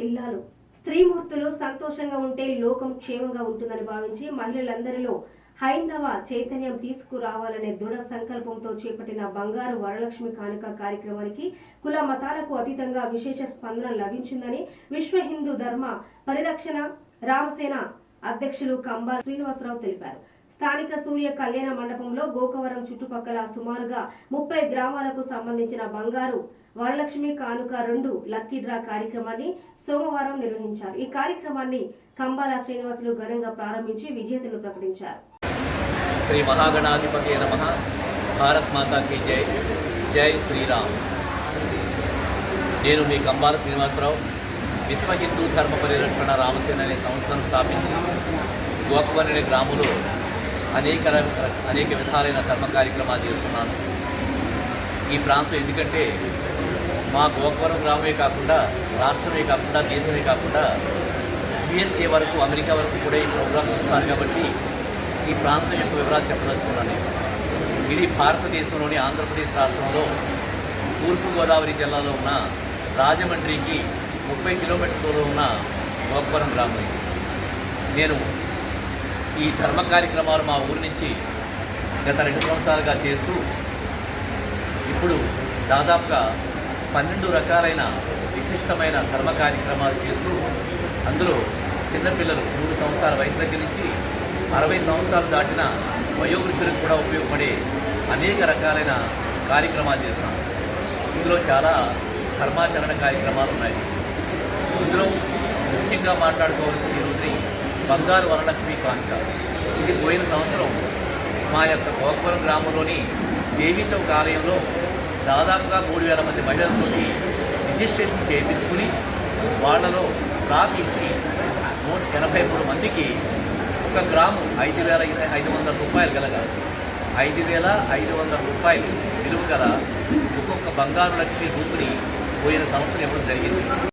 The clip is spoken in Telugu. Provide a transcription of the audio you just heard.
ఇల్లాలు స్త్రీమూర్తులు సంతోషంగా ఉంటే లోకం క్షేమంగా ఉంటుందని భావించి మహిళలందరిలో హైందవ చైతన్యం తీసుకురావాలనే దృఢ సంకల్పంతో చేపట్టిన బంగారు వరలక్ష్మి కానుక కార్యక్రమానికి కుల మతాలకు అతీతంగా విశేష స్పందన లభించిందని విశ్వ హిందూ ధర్మ పరిరక్షణ రామసేన అధ్యక్షులు కంబా శ్రీనివాసరావు తెలిపారు. స్థానిక సూర్య కళ్యాణ మండపంలో గోకవరం చుట్టుపక్కల సుమారుగా 30 గ్రామాలకు సంబంధించిన బంగారు వరలక్ష్మి కానుక 2 లక్కీ డ్రా కార్యక్రమాన్ని సోమవారం నిర్వహించారు. ఈ కార్యక్రమాన్ని కంబాల శ్రీనివాసులు ఘనంగా ప్రారంభించి విజేతలను ప్రకటించారు. శ్రీ మహాగణాధిపతి నమః. భారత్ మాతా కీ జై. జై శ్రీరామ్. నేను మీ కంబాల శ్రీనివాసరావు. విశ్వ హిందూ ధర్మ పరిరక్షణ రామసేన అనే సంస్థను స్థాపించి గోకవరం అనే గ్రామంలో అనేక విధాలైన ధర్మ కార్యక్రమాలు చేస్తున్నాను. ఈ ప్రాంతం ఎందుకంటే మా గోకవరం గ్రామమే కాకుండా రాష్ట్రమే కాకుండా దేశమే కాకుండా USA వరకు అమెరికా వరకు కూడా ఈ ప్రోగ్రామ్స్ చూస్తున్నారు కాబట్టి ఈ ప్రాంతం యొక్క వివరాలు చెప్పదలుచుకున్నాను. ఇది భారతదేశంలోని ఆంధ్రప్రదేశ్ రాష్ట్రంలో తూర్పుగోదావరి జిల్లాలో ఉన్న రాజమండ్రికి 30 కిలోమీటర్ల దూరం ఉన్న గోకవరం గ్రామం. నేను ఈ ధర్మ కార్యక్రమాలు మా ఊరి నుంచి గత 2 సంవత్సరాలుగా చేస్తూ ఇప్పుడు దాదాపుగా 12 రకాలైన విశిష్టమైన ధర్మ కార్యక్రమాలు చేస్తూ అందులో చిన్నపిల్లలు 3 సంవత్సరాల వయసు దగ్గర నుంచి 60 సంవత్సరాలు దాటిన వయోవృద్ధులకు కూడా ఉపయోగపడే అనేక రకాలైన కార్యక్రమాలు చేస్తున్నాను. ఇందులో చాలా ధర్మాచరణ కార్యక్రమాలు ఉన్నాయి. ఇందులో ముఖ్యంగా మాట్లాడుకోవాల్సిన ఈరోజు బంగారు వరలక్ష్మి కానుక. ఇది పోయిన సంవత్సరం మా యొక్క గోకవరం గ్రామంలోని దేవీ చౌక్ ఆలయంలో దాదాపుగా 3000 మంది మహిళలతోటి రిజిస్ట్రేషన్ చేయించుకుని వాళ్లలో డ్రా తీసి 183 మందికి 1 గ్రాము 5,500 రూపాయలు గలగా 5,500 రూపాయలు విలువ గల ఒక్కొక్క బంగారు లక్ష్మి రూపుని పోయిన సంవత్సరం ఇవ్వడం జరిగింది.